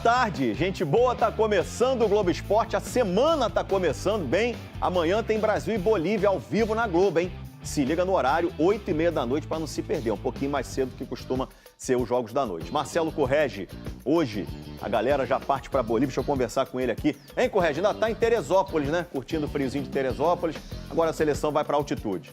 tarde, gente boa, tá começando o Globo Esporte, a semana tá começando bem. Amanhã tem Brasil e Bolívia ao vivo na Globo, hein? Se liga no horário, 8h30 da noite, para não se perder, um pouquinho mais cedo do que costuma ser os Jogos da Noite. Marcelo Correge, hoje a galera já parte para Bolívia, deixa eu conversar com ele aqui. Hein, Correge, ainda tá em Teresópolis, né? Curtindo o friozinho de Teresópolis, agora a seleção vai para altitude.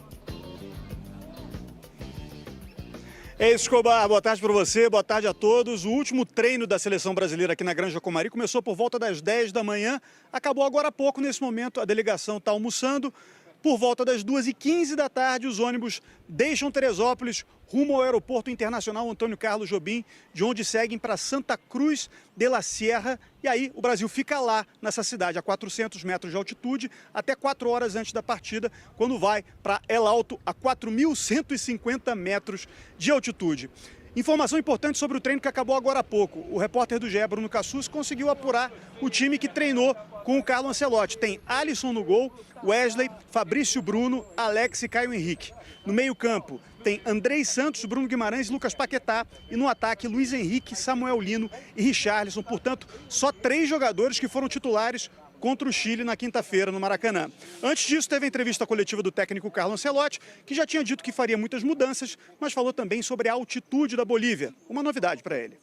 É isso, Escobar. Boa tarde para você, boa tarde a todos. O último treino da seleção brasileira aqui na Granja Comari começou por volta das 10 da manhã, acabou agora há pouco. Nesse momento, a delegação está almoçando. Por volta das 2h15 da tarde, os ônibus deixam Teresópolis rumo ao Aeroporto Internacional Antônio Carlos Jobim, de onde seguem para Santa Cruz de la Sierra. E aí o Brasil fica lá, nessa cidade, a 400 metros de altitude, até 4 horas antes da partida, quando vai para El Alto, a 4.150 metros de altitude. Informação importante sobre o treino que acabou agora há pouco. O repórter do GE, Bruno Cassus, conseguiu apurar o time que treinou com o Carlo Ancelotti. Tem Alisson no gol, Wesley, Fabrício Bruno, Alex e Caio Henrique. No meio-campo tem Andrei Santos, Bruno Guimarães, Lucas Paquetá. E no ataque, Luiz Henrique, Samuel Lino e Richarlison. Portanto, só 3 jogadores que foram titulares contra o Chile na quinta-feira no Maracanã. Antes disso, teve a entrevista coletiva do técnico Carlo Ancelotti, que já tinha dito que faria muitas mudanças, mas falou também sobre a altitude da Bolívia. Uma novidade para ele.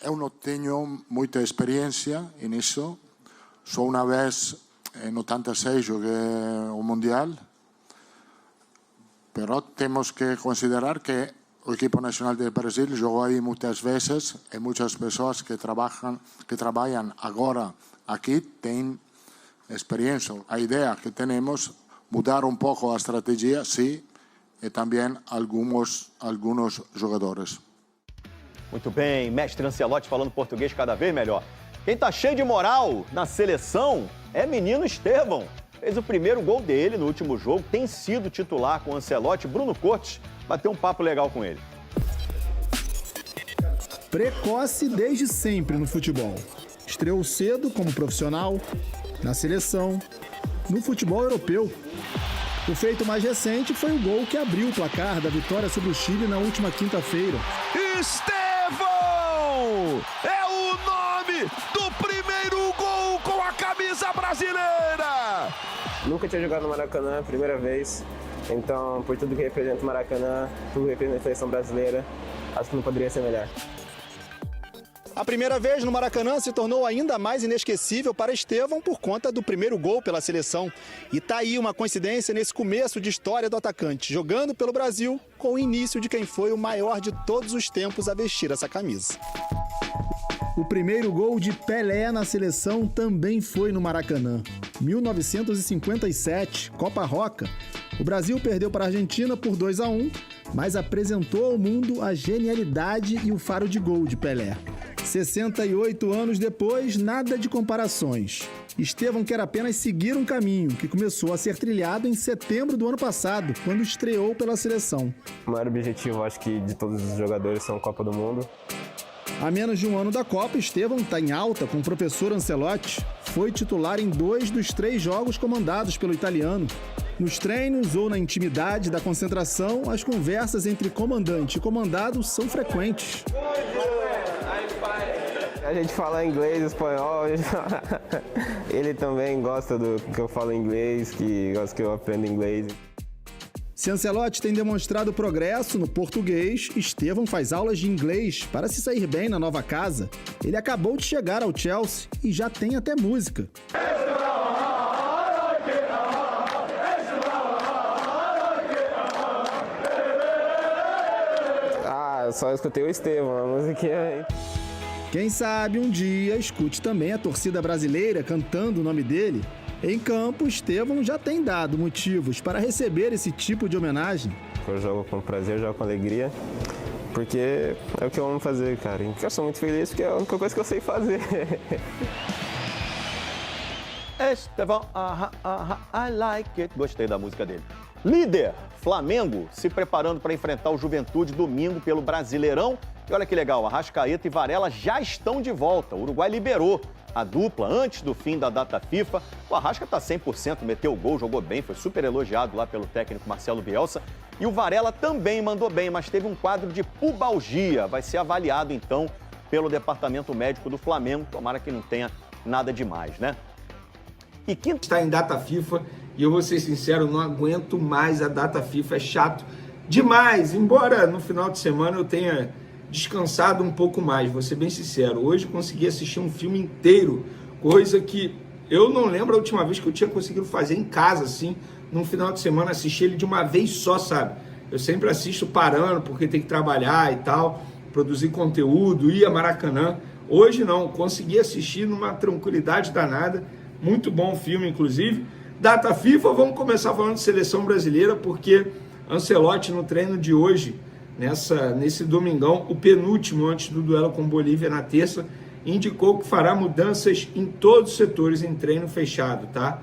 Eu não tenho muita experiência nisso. Só uma vez, em 86, joguei o Mundial. Mas temos que considerar que o equipo nacional do Brasil jogou aí muitas vezes e muitas pessoas que trabalham agora aqui têm experiência. A ideia que temos mudar um pouco a estratégia, sim, e também alguns jogadores. Muito bem, mestre Ancelotti falando português cada vez melhor. Quem tá cheio de moral na seleção é menino Estevão. Fez o primeiro gol dele no último jogo, tem sido titular com o Ancelotti. Bruno Cortes bateu um papo legal com ele. Precoce desde sempre no futebol. Estreou cedo como profissional, na seleção, no futebol europeu. O feito mais recente foi o gol que abriu o placar da vitória sobre o Chile na última quinta-feira. Estevão! É o nome do primeiro gol com a camisa brasileira! Nunca tinha jogado no Maracanã, primeira vez. Então, por tudo que representa o Maracanã, tudo que representa a seleção brasileira, acho que não poderia ser melhor. A primeira vez no Maracanã se tornou ainda mais inesquecível para Estevão por conta do primeiro gol pela seleção. E tá aí uma coincidência nesse começo de história do atacante, jogando pelo Brasil com o início de quem foi o maior de todos os tempos a vestir essa camisa. O primeiro gol de Pelé na seleção também foi no Maracanã. 1957, Copa Roca. O Brasil perdeu para a Argentina por 2-1, mas apresentou ao mundo a genialidade e o faro de gol de Pelé. 68 anos depois, nada de comparações. Estevão quer apenas seguir um caminho que começou a ser trilhado em setembro do ano passado, quando estreou pela seleção. O maior objetivo, acho que, de todos os jogadores são a Copa do Mundo. Há menos de um ano da Copa, Estevão está em alta com o professor Ancelotti. Foi titular em 2 dos 3 jogos comandados pelo italiano. Nos treinos ou na intimidade da concentração, as conversas entre comandante e comandado são frequentes. A gente fala inglês, espanhol, ele também gosta do que eu falo inglês, que gosta que eu aprenda inglês. Se Ancelotti tem demonstrado progresso no português, Estevão faz aulas de inglês para se sair bem na nova casa. Ele acabou de chegar ao Chelsea e já tem até música. Eu só escutei o Estevão, a musiquinha. Quem sabe um dia escute também a torcida brasileira cantando o nome dele. Em campo, Estevão já tem dado motivos para receber esse tipo de homenagem. Eu jogo com prazer, jogo com alegria, porque é o que eu amo fazer, cara. Eu sou muito feliz porque é a única coisa que eu sei fazer. Estevão, I like it. Gostei da música dele. Líder, Flamengo, se preparando para enfrentar o Juventude domingo pelo Brasileirão. E olha que legal, Arrascaeta e Varela já estão de volta. O Uruguai liberou a dupla antes do fim da data FIFA. O Arrasca está 100%, meteu o gol, jogou bem, foi super elogiado lá pelo técnico Marcelo Bielsa. E o Varela também mandou bem, mas teve um quadro de pubalgia. Vai ser avaliado, então, pelo departamento médico do Flamengo. Tomara que não tenha nada demais, né? E quinta... Está em data FIFA e eu vou ser sincero, não aguento mais a data FIFA, é chato demais. Embora no final de semana eu tenha descansado um pouco mais, vou ser bem sincero. Hoje eu consegui assistir um filme inteiro, coisa que eu não lembro a última vez que eu tinha conseguido fazer em casa, assim, num final de semana, assistir ele de uma vez só, sabe? Eu sempre assisto parando, porque tem que trabalhar e tal, produzir conteúdo, ir a Maracanã. Hoje não, consegui assistir numa tranquilidade danada. Muito bom o filme, inclusive. Data FIFA, vamos começar falando de seleção brasileira, porque Ancelotti, no treino de hoje, nesse domingão, o penúltimo antes do duelo com Bolívia na terça, indicou que fará mudanças em todos os setores em treino fechado, tá?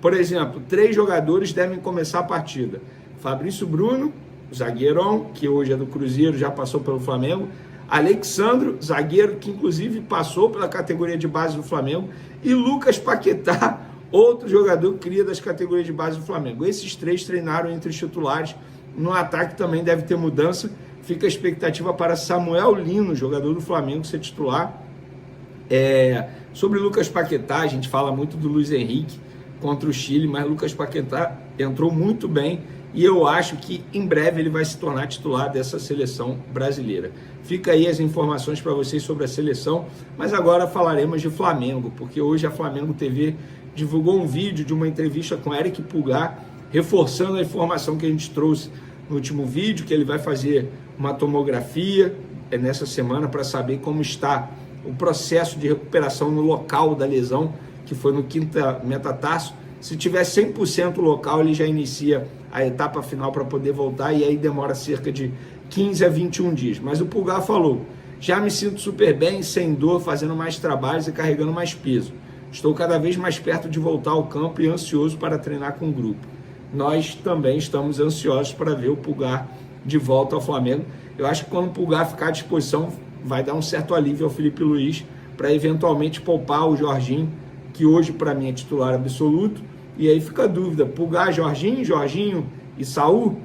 Por exemplo, 3 jogadores devem começar a partida. Fabrício Bruno, zagueirão, que hoje é do Cruzeiro, já passou pelo Flamengo. Alexandro, zagueiro, que inclusive passou pela categoria de base do Flamengo. E Lucas Paquetá, outro jogador cria das categorias de base do Flamengo. Esses 3 treinaram entre os titulares. No ataque também deve ter mudança. Fica a expectativa para Samuel Lino, jogador do Flamengo, ser titular. Sobre Lucas Paquetá, a gente fala muito do Luiz Henrique contra o Chile, mas Lucas Paquetá entrou muito bem e eu acho que em breve ele vai se tornar titular dessa seleção brasileira. Fica aí as informações para vocês sobre a seleção, mas agora falaremos de Flamengo, porque hoje a Flamengo TV divulgou um vídeo de uma entrevista com Eric Pulgar, reforçando a informação que a gente trouxe no último vídeo, que ele vai fazer uma tomografia nessa semana para saber como está o processo de recuperação no local da lesão, que foi no quinta metatarso. Se tiver 100% local, ele já inicia a etapa final para poder voltar, e aí demora cerca de 15 a 21 dias. Mas o Pulgar falou: já me sinto super bem, sem dor, fazendo mais trabalhos e carregando mais peso. Estou cada vez mais perto de voltar ao campo e ansioso para treinar com o grupo. Nós também estamos ansiosos para ver o Pulgar de volta ao Flamengo. Eu acho que quando o Pulgar ficar à disposição, vai dar um certo alívio ao Felipe Luiz para eventualmente poupar o Jorginho, que hoje para mim é titular absoluto. E aí fica a dúvida: Pulgar, Jorginho e Saul?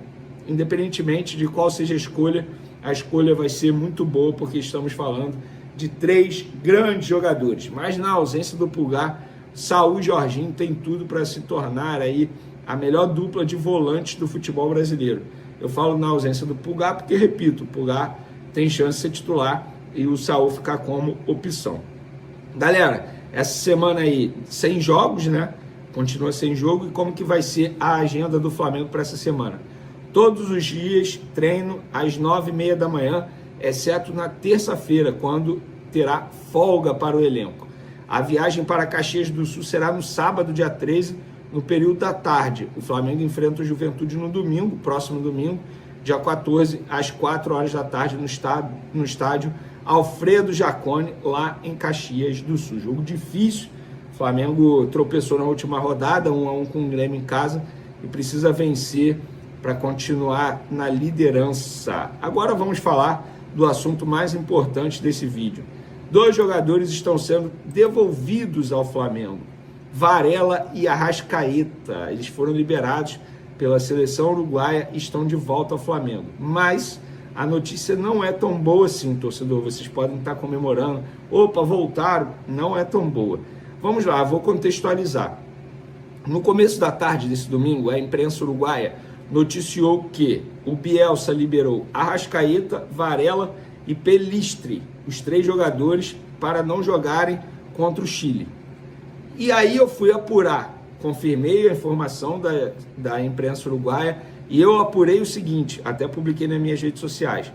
Independentemente de qual seja a escolha vai ser muito boa, porque estamos falando de 3 grandes jogadores. Mas na ausência do Pulgar, Saul e Jorginho tem tudo para se tornar aí a melhor dupla de volantes do futebol brasileiro. Eu falo na ausência do Pulgar porque, repito, o Pulgar tem chance de ser titular e o Saul ficar como opção. Galera, essa semana aí sem jogos, né? Continua sem jogo. E como que vai ser a agenda do Flamengo para essa semana? Todos os dias treino às 9h30 da manhã, exceto na terça-feira, quando terá folga para o elenco. A viagem para Caxias do Sul será no sábado, dia 13, no período da tarde. O Flamengo enfrenta o Juventude no domingo, próximo domingo, dia 14, às 4 horas da tarde, no estádio Alfredo Jaconi, lá em Caxias do Sul. Jogo difícil. O Flamengo tropeçou na última rodada, 1-1 com o Grêmio em casa, e precisa vencer para continuar na liderança. Agora vamos falar do assunto mais importante desse vídeo. 2 jogadores estão sendo devolvidos ao Flamengo: Varela e Arrascaeta. Eles foram liberados pela seleção uruguaia e estão de volta ao Flamengo. Mas a notícia não é tão boa assim, torcedor. Vocês podem estar comemorando: opa, voltaram. Não é tão boa. Vamos lá, vou contextualizar. No começo da tarde desse domingo, a imprensa uruguaia noticiou que o Bielsa liberou Arrascaeta, Varela e Pelistri, os 3 jogadores, para não jogarem contra o Chile. E aí eu fui apurar, confirmei a informação da imprensa uruguaia, e eu apurei o seguinte, até publiquei nas minhas redes sociais: